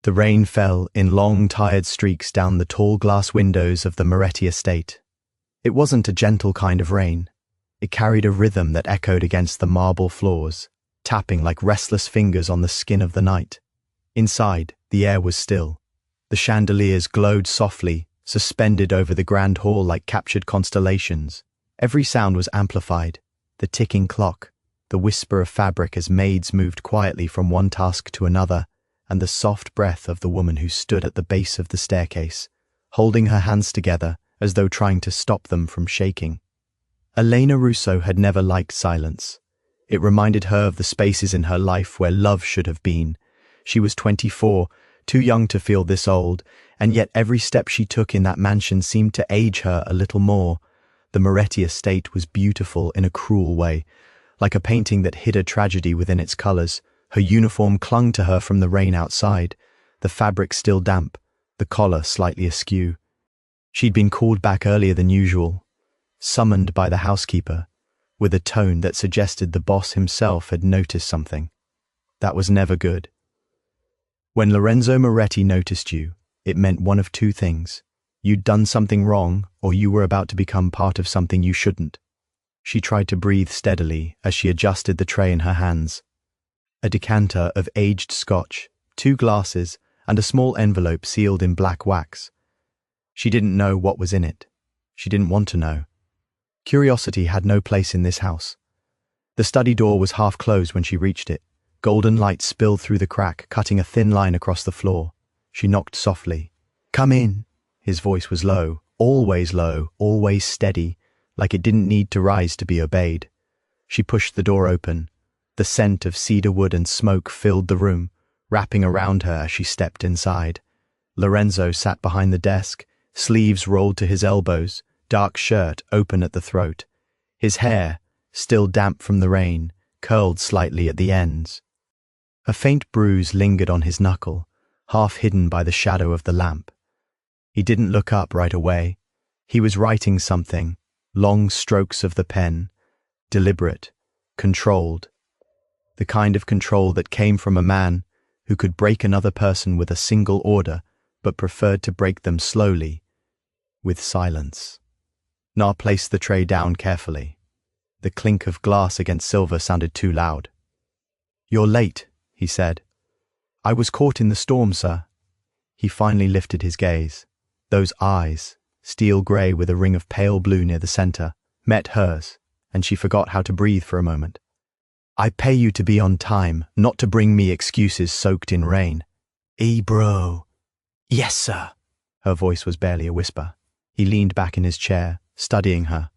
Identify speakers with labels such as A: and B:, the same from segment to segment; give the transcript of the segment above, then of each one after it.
A: The rain fell in long, tired streaks down the tall glass windows of the Moretti estate. It wasn't a gentle kind of rain. It carried a rhythm that echoed against the marble floors, tapping like restless fingers on the skin of the night. Inside, the air was still. The chandeliers glowed softly, suspended over the grand hall like captured constellations. Every sound was amplified. The ticking clock, the whisper of fabric as maids moved quietly from one task to another, and the soft breath of the woman who stood at the base of the staircase, holding her hands together as though trying to stop them from shaking. Elena Russo had never liked silence. It reminded her of the spaces in her life where love should have been. She was 24, too young to feel this old, and yet every step she took in that mansion seemed to age her a little more. The Moretti estate was beautiful in a cruel way, like a painting that hid a tragedy within its colors. Her uniform clung to her from the rain outside, the fabric still damp, the collar slightly askew. She'd been called back earlier than usual, summoned by the housekeeper, with a tone that suggested the boss himself had noticed something. That was never good. When Lorenzo Moretti noticed you, it meant one of two things. You'd done something wrong, or you were about to become part of something you shouldn't. She tried to breathe steadily as she adjusted the tray in her hands. A decanter of aged scotch, 2 glasses, and a small envelope sealed in black wax. She didn't know what was in it. She didn't want to know. Curiosity had no place in this house. The study door was half closed when she reached it. Golden light spilled through the crack, cutting a thin line across the floor. She knocked softly. "Come in." His voice was low, always steady, like it didn't need to rise to be obeyed. She pushed the door open. The scent of cedar wood and smoke filled the room, wrapping around her as she stepped inside. Lorenzo sat behind the desk, sleeves rolled to his elbows, dark shirt open at the throat. His hair, still damp from the rain, curled slightly at the ends. A faint bruise lingered on his knuckle, half hidden by the shadow of the lamp. He didn't look up right away. He was writing something, long strokes of the pen, deliberate, controlled. The kind of control that came from a man who could break another person with a single order, but preferred to break them slowly, with silence. Nar placed the tray down carefully. The clink of glass against silver sounded too loud. "You're late," he said. "I was caught in the storm, sir." He finally lifted his gaze. Those eyes, steel grey with a ring of pale blue near the center, met hers, and she forgot how to breathe for a moment. "I pay you to be on time, not to bring me excuses soaked in rain." Bro." "Yes, sir." Her voice was barely a whisper. He leaned back in his chair, studying her.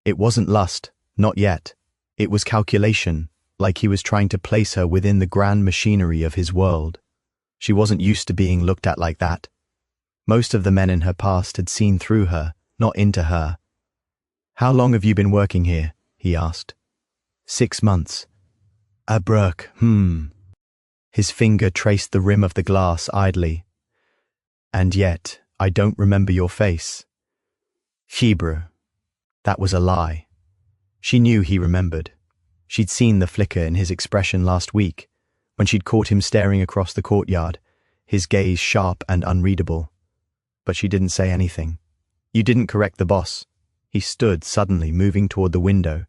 A: It wasn't lust, not yet. It was calculation, like he was trying to place her within the grand machinery of his world. She wasn't used to being looked at like that. Most of the men in her past had seen through her, not into her. "How long have you been working here?" he asked. 6 months. "A brook, His finger traced the rim of the glass idly. "And yet, I don't remember your face." Hebrew. That was a lie. She knew he remembered. She'd seen the flicker in his expression last week, when she'd caught him staring across the courtyard, his gaze sharp and unreadable. But she didn't say anything. "You didn't correct the boss." He stood suddenly, moving toward the window.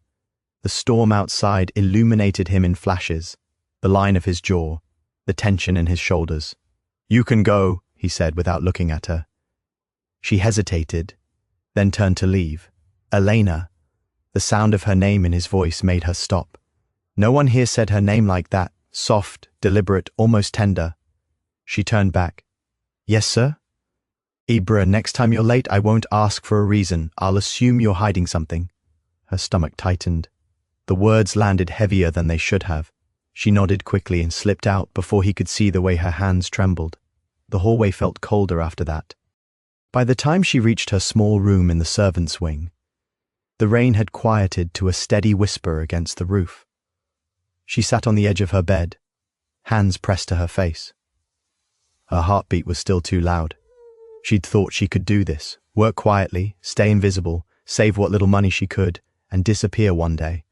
A: The storm outside illuminated him in flashes, the line of his jaw, the tension in his shoulders. "You can go," he said without looking at her. She hesitated, then turned to leave. "Elena." The sound of her name in his voice made her stop. No one here said her name like that, soft, deliberate, almost tender. She turned back. "Yes, sir?" "Ibra, next time you're late, I won't ask for a reason. I'll assume you're hiding something." Her stomach tightened. The words landed heavier than they should have. She nodded quickly and slipped out before he could see the way her hands trembled. The hallway felt colder after that. By the time she reached her small room in the servants' wing, the rain had quieted to a steady whisper against the roof. She sat on the edge of her bed, hands pressed to her face. Her heartbeat was still too loud. She'd thought she could do this, work quietly, stay invisible, save what little money she could, and disappear one day.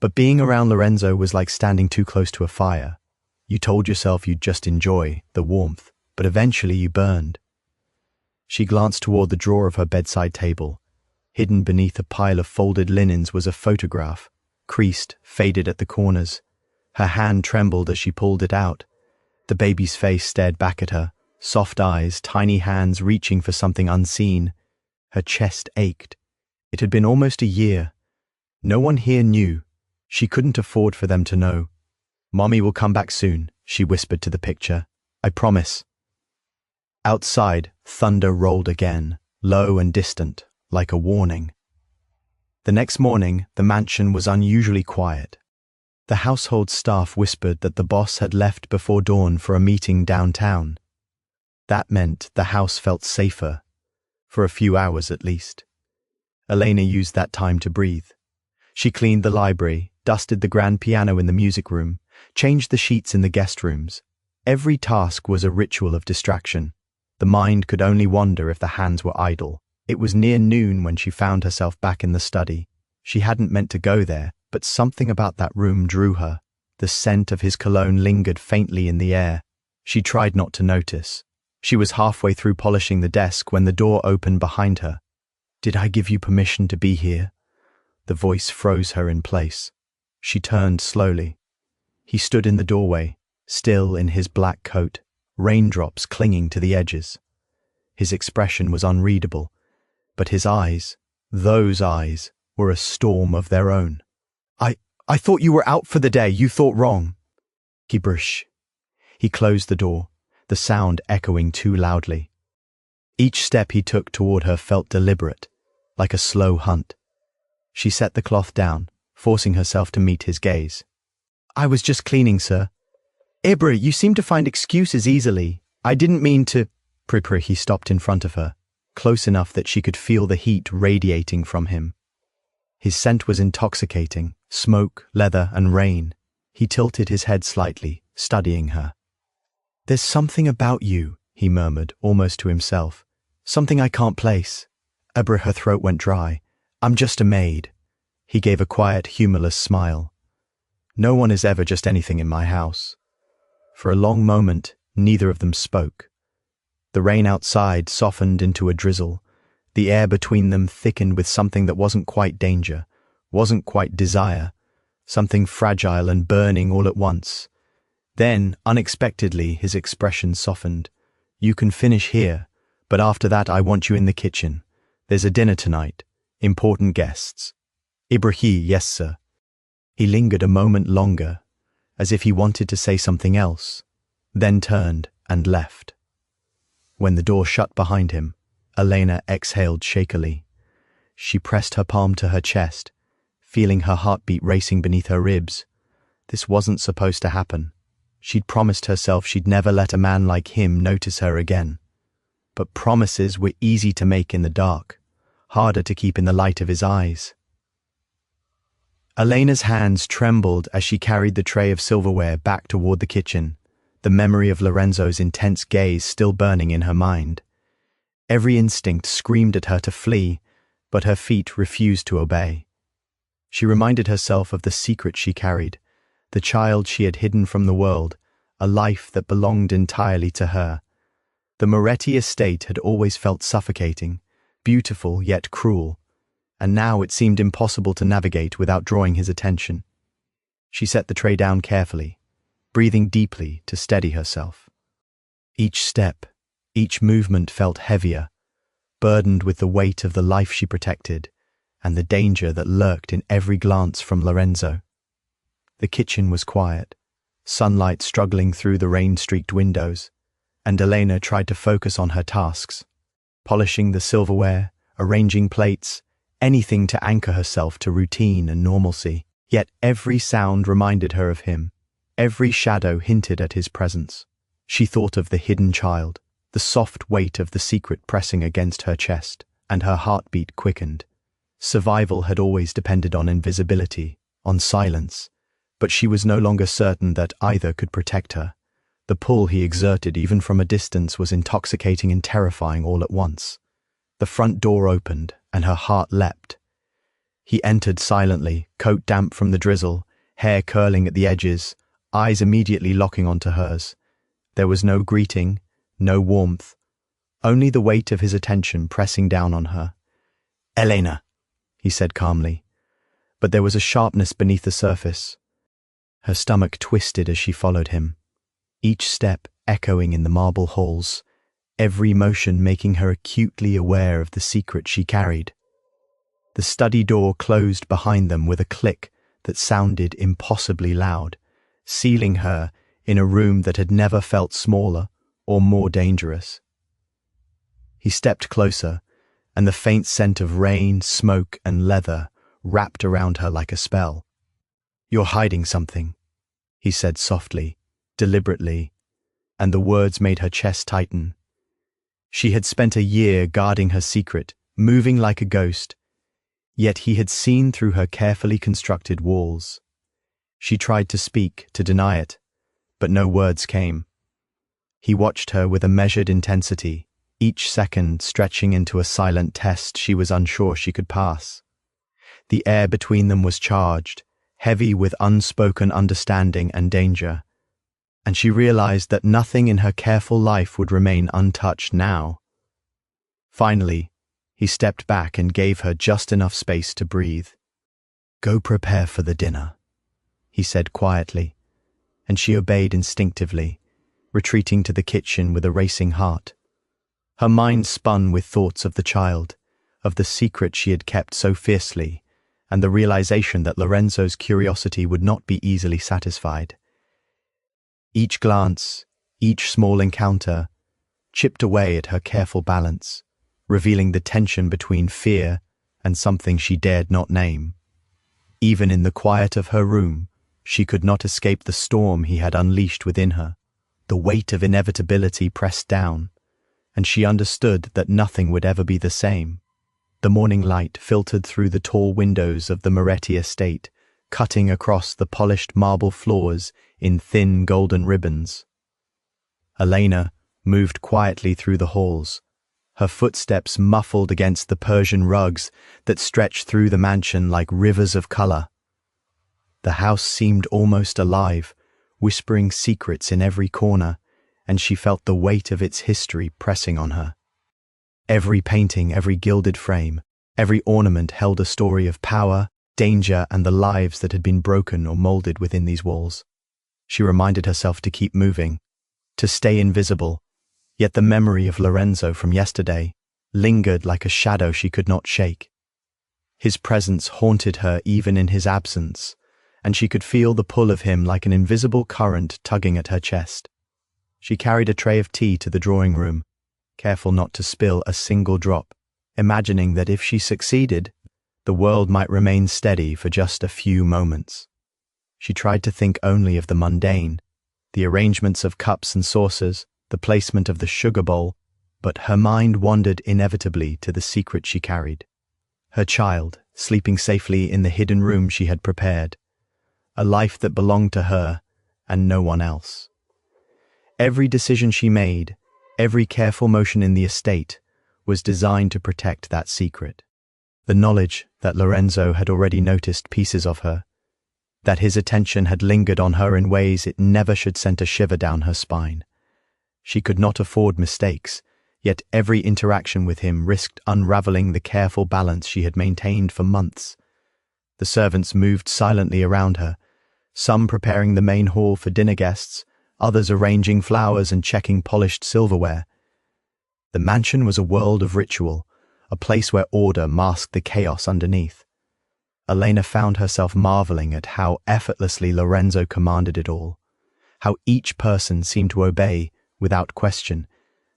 A: But being around Lorenzo was like standing too close to a fire. You told yourself you'd just enjoy the warmth, but eventually you burned. She glanced toward the drawer of her bedside table. Hidden beneath a pile of folded linens was a photograph, creased, faded at the corners. Her hand trembled as she pulled it out. The baby's face stared back at her, soft eyes, tiny hands reaching for something unseen. Her chest ached. It had been almost a year. No one here knew. She couldn't afford for them to know. "Mommy will come back soon," she whispered to the picture. "I promise." Outside, thunder rolled again, low and distant, like a warning. The next morning, the mansion was unusually quiet. The household staff whispered that the boss had left before dawn for a meeting downtown. That meant the house felt safer, for a few hours at least. Elena used that time to breathe. She cleaned the library, dusted the grand piano in the music room, changed the sheets in the guest rooms. Every task was a ritual of distraction. The mind could only wander if the hands were idle. It was near noon when she found herself back in the study. She hadn't meant to go there, but something about that room drew her. The scent of his cologne lingered faintly in the air. She tried not to notice. She was halfway through polishing the desk when the door opened behind her. "Did I give you permission to be here?" The voice froze her in place. She turned slowly. He stood in the doorway, still in his black coat, raindrops clinging to the edges. His expression was unreadable, but his eyes, those eyes, were a storm of their own. I thought you were out for the day. You thought wrong." Gibrish. He closed the door, the sound echoing too loudly. Each step he took toward her felt deliberate, like a slow hunt. She set the cloth down, forcing herself to meet his gaze. "I was just cleaning, sir." "Ibra, you seem to find excuses easily. I didn't mean to—" He stopped in front of her, close enough that she could feel the heat radiating from him. His scent was intoxicating, smoke, leather, and rain. He tilted his head slightly, studying her. "There's something about you," he murmured, almost to himself. "Something I can't place." Her throat went dry. "I'm just a maid." He gave a quiet, humorless smile. "No one is ever just anything in my house." For a long moment, neither of them spoke. The rain outside softened into a drizzle. The air between them thickened with something that wasn't quite danger, wasn't quite desire, something fragile and burning all at once. Then, unexpectedly, his expression softened. "You can finish here, but after that I want you in the kitchen. There's a dinner tonight. Important guests." "Ibrahim, yes, sir." He lingered a moment longer, as if he wanted to say something else, then turned and left. When the door shut behind him, Elena exhaled shakily. She pressed her palm to her chest, feeling her heartbeat racing beneath her ribs. This wasn't supposed to happen. She'd promised herself she'd never let a man like him notice her again. But promises were easy to make in the dark, harder to keep in the light of his eyes. Elena's hands trembled as she carried the tray of silverware back toward the kitchen, the memory of Lorenzo's intense gaze still burning in her mind. Every instinct screamed at her to flee, but her feet refused to obey. She reminded herself of the secret she carried, the child she had hidden from the world, a life that belonged entirely to her. The Moretti estate had always felt suffocating, beautiful yet cruel, and now it seemed impossible to navigate without drawing his attention. She set the tray down carefully, breathing deeply to steady herself. Each step, each movement felt heavier, burdened with the weight of the life she protected and the danger that lurked in every glance from Lorenzo. The kitchen was quiet, sunlight struggling through the rain-streaked windows, and Elena tried to focus on her tasks, polishing the silverware, arranging plates, anything to anchor herself to routine and normalcy. Yet every sound reminded her of him, every shadow hinted at his presence. She thought of the hidden child, the soft weight of the secret pressing against her chest, and her heartbeat quickened. Survival had always depended on invisibility, on silence, but she was no longer certain that either could protect her. The pull he exerted even from a distance was intoxicating and terrifying all at once. The front door opened, and her heart leapt. He entered silently, coat damp from the drizzle, hair curling at the edges, eyes immediately locking onto hers. There was no greeting, no warmth, only the weight of his attention pressing down on her. "Elena," he said calmly, but there was a sharpness beneath the surface. Her stomach twisted as she followed him, each step echoing in the marble halls, every motion making her acutely aware of the secret she carried. The study door closed behind them with a click that sounded impossibly loud, sealing her in a room that had never felt smaller or more dangerous. He stepped closer, and the faint scent of rain, smoke, and leather wrapped around her like a spell. "You're hiding something," he said softly, deliberately, and the words made her chest tighten. She had spent a year guarding her secret, moving like a ghost, yet he had seen through her carefully constructed walls. She tried to speak, to deny it, but no words came. He watched her with a measured intensity, each second stretching into a silent test she was unsure she could pass. The air between them was charged, heavy with unspoken understanding and danger, and she realized that nothing in her careful life would remain untouched now. Finally, he stepped back and gave her just enough space to breathe. "Go prepare for the dinner," he said quietly, and she obeyed instinctively, retreating to the kitchen with a racing heart. Her mind spun with thoughts of the child, of the secret she had kept so fiercely, and the realization that Lorenzo's curiosity would not be easily satisfied. Each glance, each small encounter, chipped away at her careful balance, revealing the tension between fear and something she dared not name. Even in the quiet of her room, she could not escape the storm he had unleashed within her. The weight of inevitability pressed down, and she understood that nothing would ever be the same. The morning light filtered through the tall windows of the Moretti estate, cutting across the polished marble floors in thin golden ribbons. Elena moved quietly through the halls, her footsteps muffled against the Persian rugs that stretched through the mansion like rivers of color. The house seemed almost alive, whispering secrets in every corner, and she felt the weight of its history pressing on her. Every painting, every gilded frame, every ornament held a story of power, danger, and the lives that had been broken or molded within these walls. She reminded herself to keep moving, to stay invisible, yet the memory of Lorenzo from yesterday lingered like a shadow she could not shake. His presence haunted her even in his absence, and she could feel the pull of him like an invisible current tugging at her chest. She carried a tray of tea to the drawing room, careful not to spill a single drop, imagining that if she succeeded, the world might remain steady for just a few moments. She tried to think only of the mundane, the arrangements of cups and saucers, the placement of the sugar bowl, but her mind wandered inevitably to the secret she carried. Her child, sleeping safely in the hidden room she had prepared. A life that belonged to her and no one else. Every decision she made, every careful motion in the estate, was designed to protect that secret. The knowledge that Lorenzo had already noticed pieces of her, that his attention had lingered on her in ways it never should send a shiver down her spine. She could not afford mistakes, yet every interaction with him risked unraveling the careful balance she had maintained for months. The servants moved silently around her, some preparing the main hall for dinner guests, others arranging flowers and checking polished silverware. The mansion was a world of ritual, a place where order masked the chaos underneath. Elena found herself marveling at how effortlessly Lorenzo commanded it all, how each person seemed to obey without question,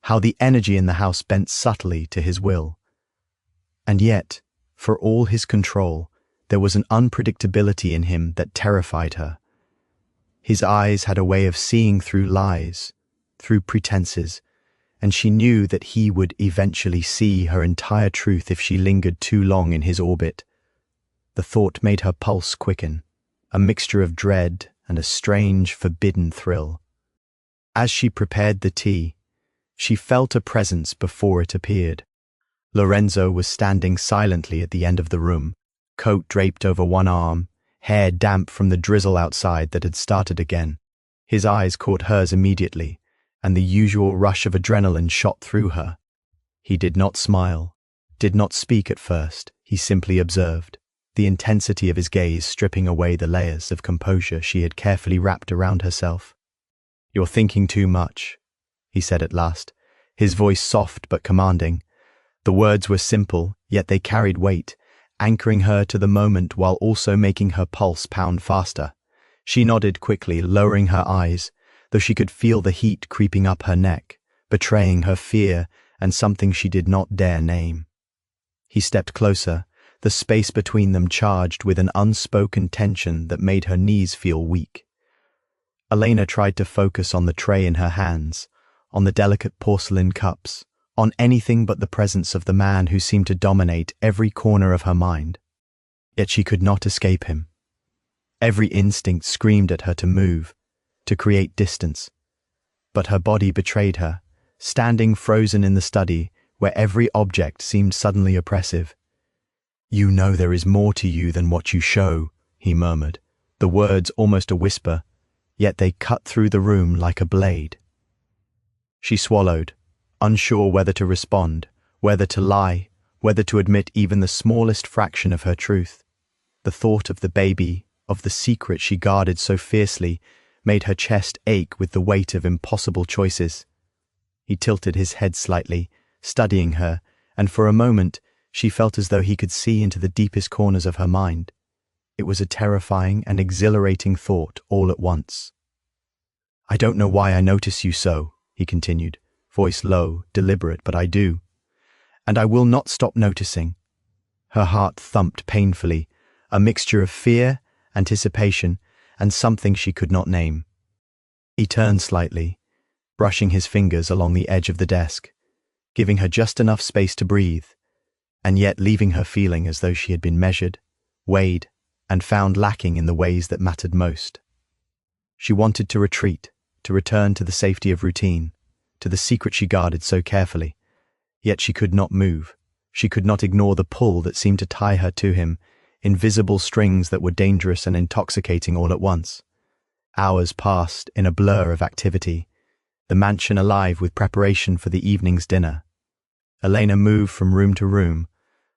A: how the energy in the house bent subtly to his will. And yet, for all his control, there was an unpredictability in him that terrified her. His eyes had a way of seeing through lies, through pretenses, and she knew that he would eventually see her entire truth if she lingered too long in his orbit. The thought made her pulse quicken, a mixture of dread and a strange, forbidden thrill. As she prepared the tea, she felt a presence before it appeared. Lorenzo was standing silently at the end of the room, coat draped over one arm, hair damp from the drizzle outside that had started again. His eyes caught hers immediately, and the usual rush of adrenaline shot through her. He did not smile, did not speak at first. He simply observed, the intensity of his gaze stripping away the layers of composure she had carefully wrapped around herself. "You're thinking too much," he said at last, his voice soft but commanding. The words were simple, yet they carried weight, anchoring her to the moment while also making her pulse pound faster. She nodded quickly, lowering her eyes, though she could feel the heat creeping up her neck, betraying her fear and something she did not dare name. He stepped closer, the space between them charged with an unspoken tension that made her knees feel weak. Elena tried to focus on the tray in her hands, on the delicate porcelain cups, on anything but the presence of the man who seemed to dominate every corner of her mind. Yet she could not escape him. Every instinct screamed at her to move, to create distance. But her body betrayed her, standing frozen in the study where every object seemed suddenly oppressive. "You know there is more to you than what you show," he murmured, the words almost a whisper, yet they cut through the room like a blade. She swallowed, unsure whether to respond, whether to lie, whether to admit even the smallest fraction of her truth. The thought of the baby, of the secret she guarded so fiercely, made her chest ache with the weight of impossible choices. He tilted his head slightly, studying her, and for a moment she felt as though he could see into the deepest corners of her mind. It was a terrifying and exhilarating thought all at once. "I don't know why I notice you so," he continued, voice low, deliberate, "but I do. And I will not stop noticing." Her heart thumped painfully, a mixture of fear, anticipation, and something she could not name. He turned slightly, brushing his fingers along the edge of the desk, giving her just enough space to breathe, and yet leaving her feeling as though she had been measured, weighed, and found lacking in the ways that mattered most. She wanted to retreat, to return to the safety of routine, to the secret she guarded so carefully. Yet she could not move. She could not ignore the pull that seemed to tie her to him, invisible strings that were dangerous and intoxicating all at once. Hours passed in a blur of activity, the mansion alive with preparation for the evening's dinner. Elena moved from room to room,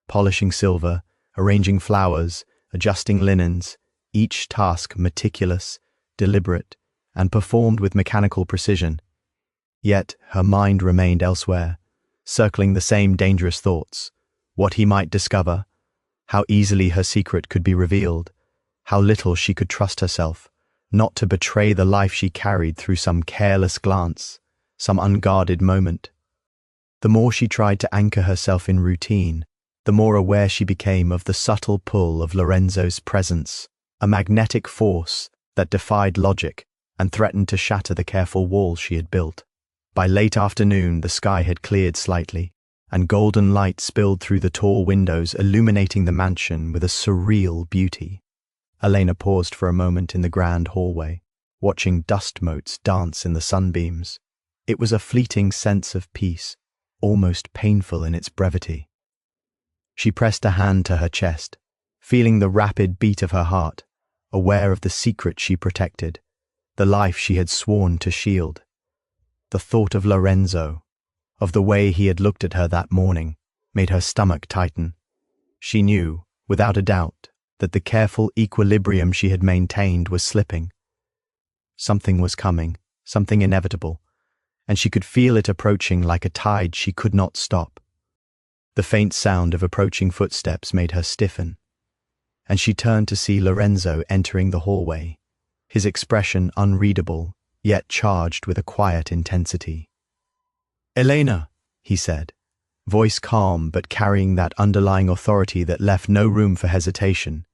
A: polishing silver, arranging flowers, adjusting linens, each task meticulous, deliberate, and performed with mechanical precision. Yet her mind remained elsewhere, circling the same dangerous thoughts, what he might discover, how easily her secret could be revealed, how little she could trust herself, not to betray the life she carried through some careless glance, some unguarded moment. The more she tried to anchor herself in routine, the more aware she became of the subtle pull of Lorenzo's presence, a magnetic force that defied logic and threatened to shatter the careful walls she had built. By late afternoon, the sky had cleared slightly, and golden light spilled through the tall windows, illuminating the mansion with a surreal beauty. Elena paused for a moment in the grand hallway, watching dust motes dance in the sunbeams. It was a fleeting sense of peace, almost painful in its brevity. She pressed a hand to her chest, feeling the rapid beat of her heart, aware of the secret she protected, the life she had sworn to shield. The thought of Lorenzo, of the way he had looked at her that morning, made her stomach tighten. She knew, without a doubt, that the careful equilibrium she had maintained was slipping. Something was coming, something inevitable, and she could feel it approaching like a tide she could not stop. The faint sound of approaching footsteps made her stiffen, and she turned to see Lorenzo entering the hallway, his expression unreadable, yet charged with a quiet intensity. "Elena," he said, voice calm but carrying that underlying authority that left no room for hesitation.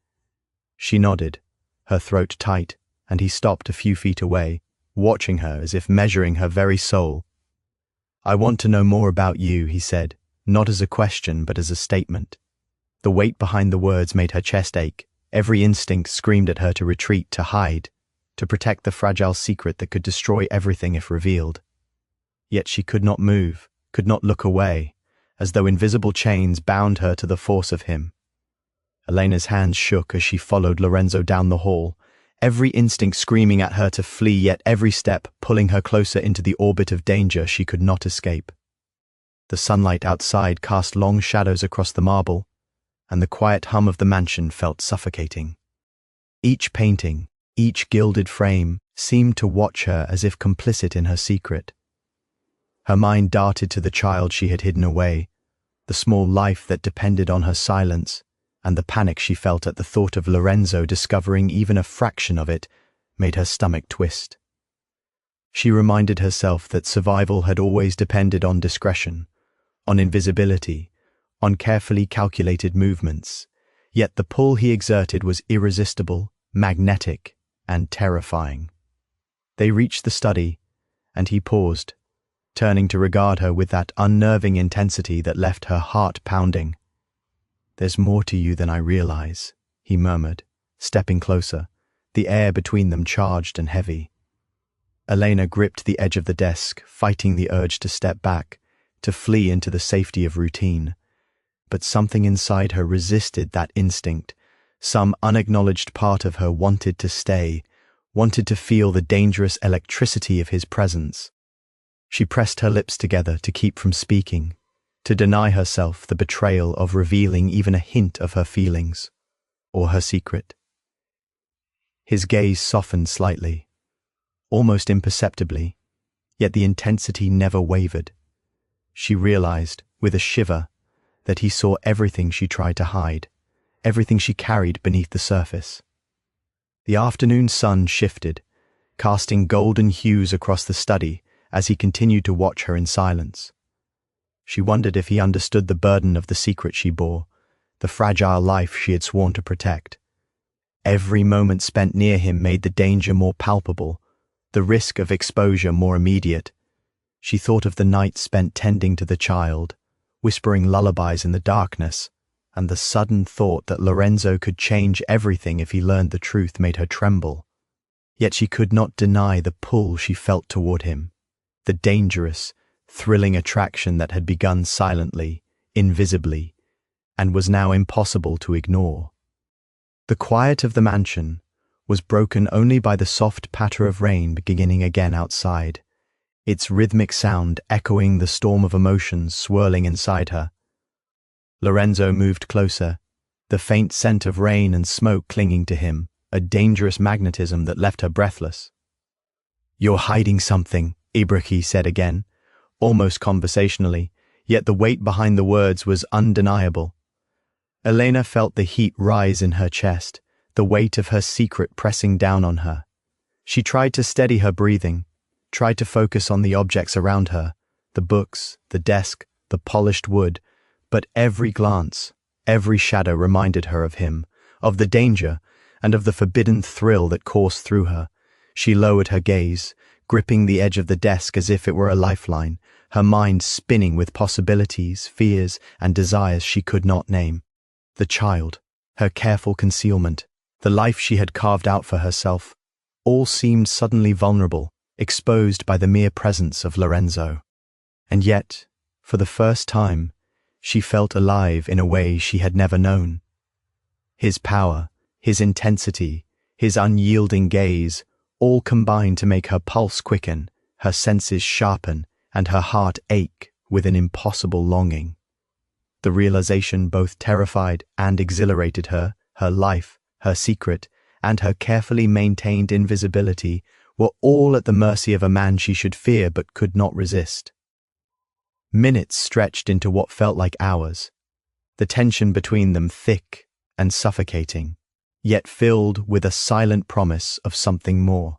A: She nodded, her throat tight, and he stopped a few feet away, watching her as if measuring her very soul. "I want to know more about you," he said, not as a question but as a statement. The weight behind the words made her chest ache. Every instinct screamed at her to retreat, to hide, to protect the fragile secret that could destroy everything if revealed. Yet she could not move, could not look away, as though invisible chains bound her to the force of him. Elena's hands shook as she followed Lorenzo down the hall, every instinct screaming at her to flee, yet every step pulling her closer into the orbit of danger she could not escape. The sunlight outside cast long shadows across the marble, and the quiet hum of the mansion felt suffocating. Each painting, each gilded frame, seemed to watch her as if complicit in her secret. Her mind darted to the child she had hidden away, the small life that depended on her silence, and the panic she felt at the thought of Lorenzo discovering even a fraction of it made her stomach twist. She reminded herself that survival had always depended on discretion, on invisibility, on carefully calculated movements, yet the pull he exerted was irresistible, magnetic, and terrifying. They reached the study, and he paused, turning to regard her with that unnerving intensity that left her heart pounding. "There's more to you than I realize," he murmured, stepping closer, the air between them charged and heavy. Elena gripped the edge of the desk, fighting the urge to step back, to flee into the safety of routine. But something inside her resisted that instinct. Some unacknowledged part of her wanted to stay, wanted to feel the dangerous electricity of his presence. She pressed her lips together to keep from speaking, to deny herself the betrayal of revealing even a hint of her feelings, or her secret. His gaze softened slightly, almost imperceptibly, yet the intensity never wavered. She realized, with a shiver, that he saw everything she tried to hide, everything she carried beneath the surface. The afternoon sun shifted, casting golden hues across the study as he continued to watch her in silence. She wondered if he understood the burden of the secret she bore, the fragile life she had sworn to protect. Every moment spent near him made the danger more palpable, the risk of exposure more immediate. She thought of the night spent tending to the child, whispering lullabies in the darkness, and the sudden thought that Lorenzo could change everything if he learned the truth made her tremble. Yet she could not deny the pull she felt toward him, the dangerous, thrilling attraction that had begun silently, invisibly, and was now impossible to ignore. The quiet of the mansion was broken only by the soft patter of rain beginning again outside, its rhythmic sound echoing the storm of emotions swirling inside her. Lorenzo moved closer, the faint scent of rain and smoke clinging to him, a dangerous magnetism that left her breathless. "You're hiding something," Ibrahim said again, almost conversationally, yet the weight behind the words was undeniable. Elena felt the heat rise in her chest, the weight of her secret pressing down on her. She tried to steady her breathing, tried to focus on the objects around her, the books, the desk, the polished wood, but every glance, every shadow reminded her of him, of the danger, and of the forbidden thrill that coursed through her. She lowered her gaze, gripping the edge of the desk as if it were a lifeline, her mind spinning with possibilities, fears, and desires she could not name. The child, her careful concealment, the life she had carved out for herself, all seemed suddenly vulnerable, exposed by the mere presence of Lorenzo. And yet, for the first time, she felt alive in a way she had never known. His power, his intensity, his unyielding gaze, all combined to make her pulse quicken, her senses sharpen, and her heart ache with an impossible longing. The realization both terrified and exhilarated her life, her secret, and her carefully maintained invisibility were all at the mercy of a man she should fear but could not resist. Minutes stretched into what felt like hours, the tension between them thick and suffocating, yet filled with a silent promise of something more.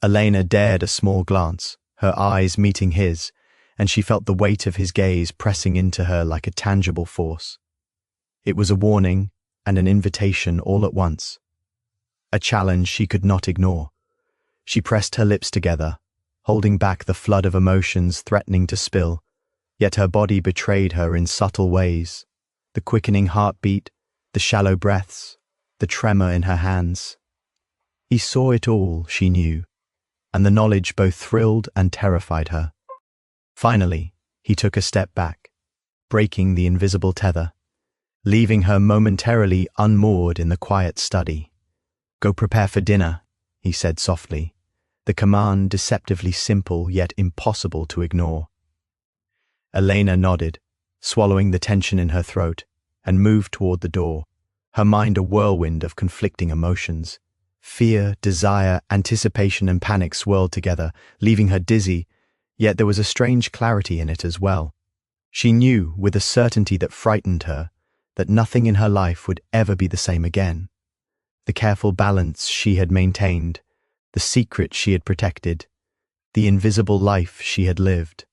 A: Elena dared a small glance, her eyes meeting his, and she felt the weight of his gaze pressing into her like a tangible force. It was a warning and an invitation all at once, a challenge she could not ignore. She pressed her lips together, holding back the flood of emotions threatening to spill, yet her body betrayed her in subtle ways, the quickening heartbeat, the shallow breaths, the tremor in her hands. He saw it all, she knew, and the knowledge both thrilled and terrified her. Finally, he took a step back, breaking the invisible tether, leaving her momentarily unmoored in the quiet study. Go prepare for dinner, he said softly, the command deceptively simple yet impossible to ignore. Elena nodded, swallowing the tension in her throat, and moved toward the door, her mind a whirlwind of conflicting emotions. Fear, desire, anticipation, and panic swirled together, leaving her dizzy, yet there was a strange clarity in it as well. She knew, with a certainty that frightened her, that nothing in her life would ever be the same again. The careful balance she had maintained, the secret she had protected, the invisible life she had lived,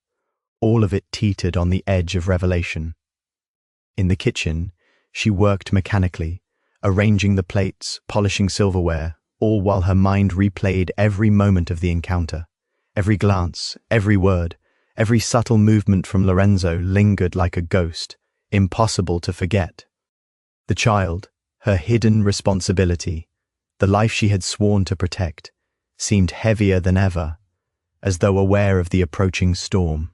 A: all of it teetered on the edge of revelation. In the kitchen, she worked mechanically, arranging the plates, polishing silverware, all while her mind replayed every moment of the encounter. Every glance, every word, every subtle movement from Lorenzo lingered like a ghost, impossible to forget. The child, her hidden responsibility, the life she had sworn to protect, seemed heavier than ever, as though aware of the approaching storm.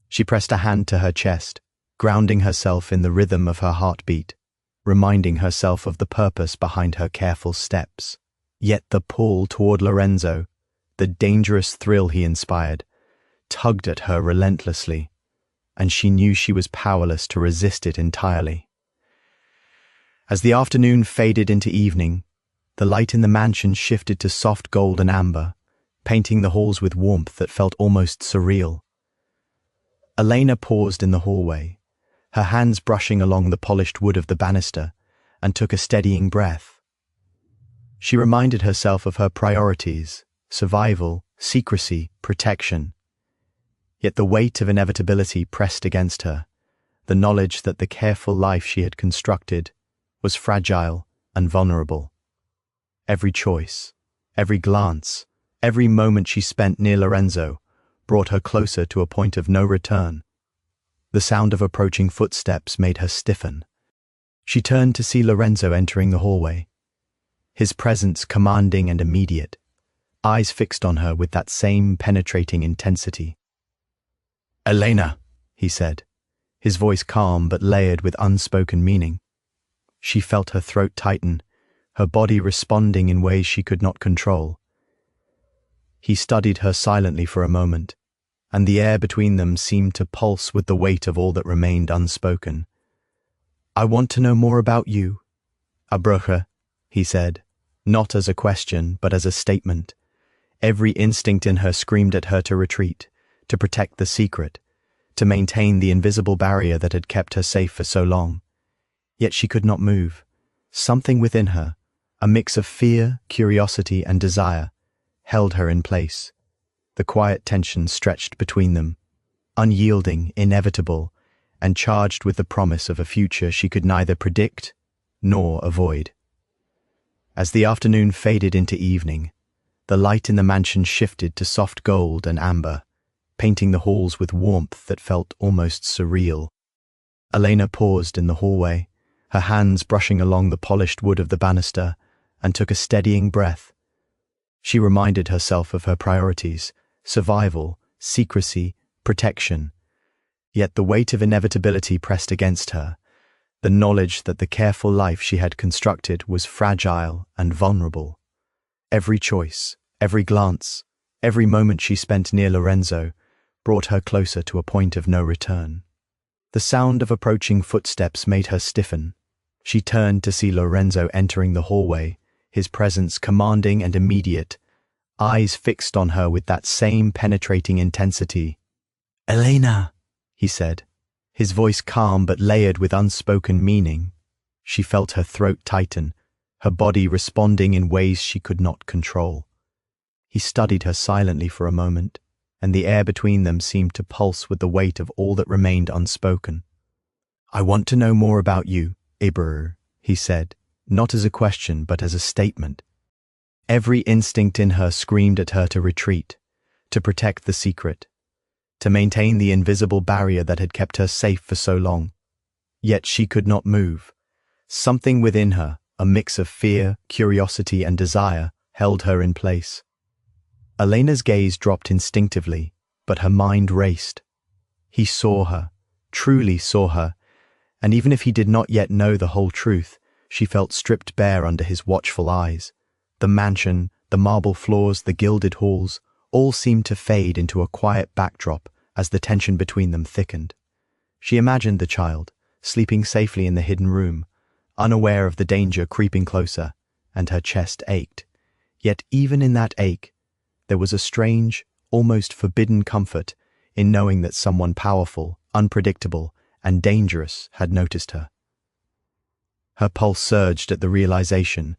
A: She pressed a hand to her chest, grounding herself in the rhythm of her heartbeat, reminding herself of the purpose behind her careful steps. Yet the pull toward Lorenzo, the dangerous thrill he inspired, tugged at her relentlessly, and she knew she was powerless to resist it entirely. As the afternoon faded into evening, the light in the mansion shifted to soft gold and amber, painting the halls with warmth that felt almost surreal. Elena paused in the hallway, her hands brushing along the polished wood of the banister, and took a steadying breath. She reminded herself of her priorities: survival, secrecy, protection. Yet the weight of inevitability pressed against her, the knowledge that the careful life she had constructed was fragile and vulnerable. Every choice, every glance, every moment she spent near Lorenzo brought her closer to a point of no return. The sound of approaching footsteps made her stiffen. She turned to see Lorenzo entering the hallway, his presence commanding and immediate, eyes fixed on her with that same penetrating intensity. "Elena," he said, his voice calm but layered with unspoken meaning. She felt her throat tighten, her body responding in ways she could not control. He studied her silently for a moment, and the air between them seemed to pulse with the weight of all that remained unspoken. "I want to know more about you, Abrucha," he said, not as a question but as a statement. Every instinct in her screamed at her to retreat, to protect the secret, to maintain the invisible barrier that had kept her safe for so long. Yet she could not move. Something within her, a mix of fear, curiosity, and desire, held her in place. The quiet tension stretched between them, unyielding, inevitable, and charged with the promise of a future she could neither predict nor avoid. As the afternoon faded into evening, the light in the mansion shifted to soft gold and amber, painting the halls with warmth that felt almost surreal. Elena paused in the hallway, her hands brushing along the polished wood of the banister, and took a steadying breath. She reminded herself of her priorities: survival, secrecy, protection. Yet the weight of inevitability pressed against her, the knowledge that the careful life she had constructed was fragile and vulnerable. Every choice, every glance, every moment she spent near Lorenzo brought her closer to a point of no return. The sound of approaching footsteps made her stiffen. She turned to see Lorenzo entering the hallway, his presence commanding and immediate, eyes fixed on her with that same penetrating intensity. "Elena," he said, his voice calm but layered with unspoken meaning. She felt her throat tighten, her body responding in ways she could not control. He studied her silently for a moment, and the air between them seemed to pulse with the weight of all that remained unspoken. "I want to know more about you, Ibr," he said, not as a question but as a statement. Every instinct in her screamed at her to retreat, to protect the secret, to maintain the invisible barrier that had kept her safe for so long. Yet she could not move. Something within her, a mix of fear, curiosity, and desire, held her in place. Elena's gaze dropped instinctively, but her mind raced. He saw her, truly saw her, and even if he did not yet know the whole truth, she felt stripped bare under his watchful eyes. The mansion, the marble floors, the gilded halls, all seemed to fade into a quiet backdrop as the tension between them thickened. She imagined the child, sleeping safely in the hidden room, unaware of the danger creeping closer, and her chest ached. Yet even in that ache, there was a strange, almost forbidden comfort in knowing that someone powerful, unpredictable, and dangerous had noticed her. Her pulse surged at the realization,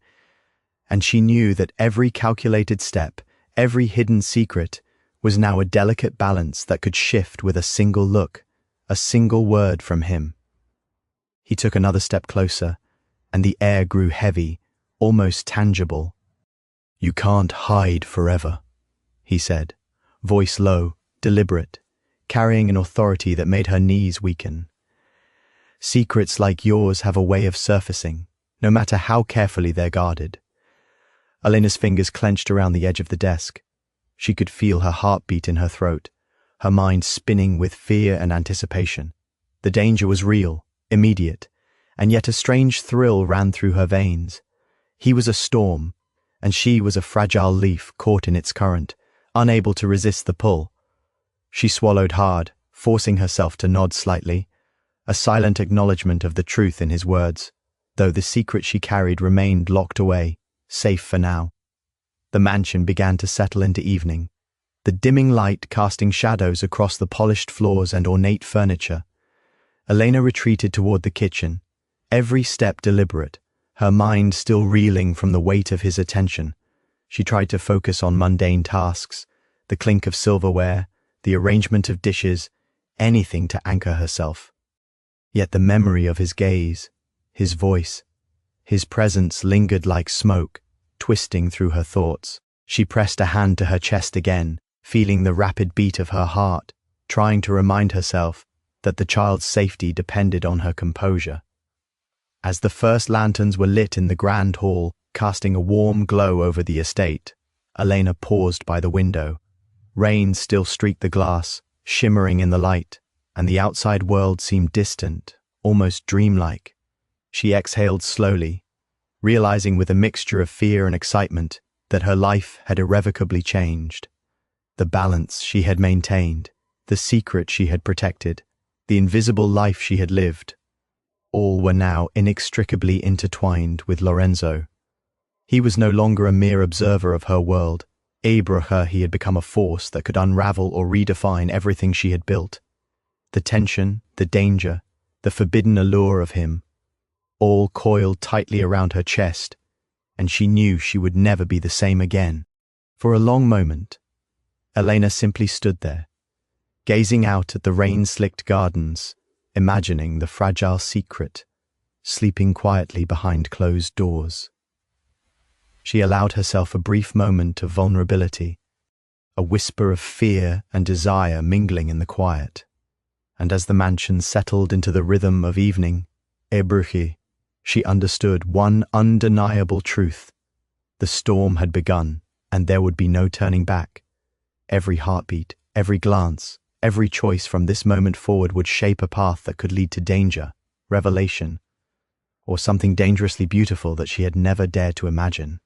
A: and she knew that every calculated step, every hidden secret, was now a delicate balance that could shift with a single look, a single word from him. He took another step closer, and the air grew heavy, almost tangible. "You can't hide forever," he said, voice low, deliberate, carrying an authority that made her knees weaken. "Secrets like yours have a way of surfacing, no matter how carefully they're guarded." Elena's fingers clenched around the edge of the desk. She could feel her heartbeat in her throat, her mind spinning with fear and anticipation. The danger was real, immediate, and yet a strange thrill ran through her veins. He was a storm, and she was a fragile leaf caught in its current, unable to resist the pull. She swallowed hard, forcing herself to nod slightly, a silent acknowledgement of the truth in his words, though the secret she carried remained locked away, safe for now. The mansion began to settle into evening, the dimming light casting shadows across the polished floors and ornate furniture. Elena retreated toward the kitchen, every step deliberate, her mind still reeling from the weight of his attention. She tried to focus on mundane tasks, the clink of silverware, the arrangement of dishes, anything to anchor herself. Yet the memory of his gaze, his voice, his presence lingered like smoke, twisting through her thoughts. She pressed a hand to her chest again, feeling the rapid beat of her heart, trying to remind herself that the child's safety depended on her composure. As the first lanterns were lit in the grand hall, casting a warm glow over the estate, Elena paused by the window. Rain still streaked the glass, shimmering in the light, and the outside world seemed distant, almost dreamlike. She exhaled slowly, realizing with a mixture of fear and excitement that her life had irrevocably changed. The balance she had maintained, the secret she had protected, the invisible life she had lived, all were now inextricably intertwined with Lorenzo. He was no longer a mere observer of her world. Abraha, he had become a force that could unravel or redefine everything she had built. The tension, the danger, the forbidden allure of him, all coiled tightly around her chest, and she knew she would never be the same again. For a long moment, Elena simply stood there, gazing out at the rain-slicked gardens, imagining the fragile secret, sleeping quietly behind closed doors. She allowed herself a brief moment of vulnerability, a whisper of fear and desire mingling in the quiet. And as the mansion settled into the rhythm of evening, she understood one undeniable truth. The storm had begun, and there would be no turning back. Every heartbeat, every glance, every choice from this moment forward would shape a path that could lead to danger, revelation, or something dangerously beautiful that she had never dared to imagine.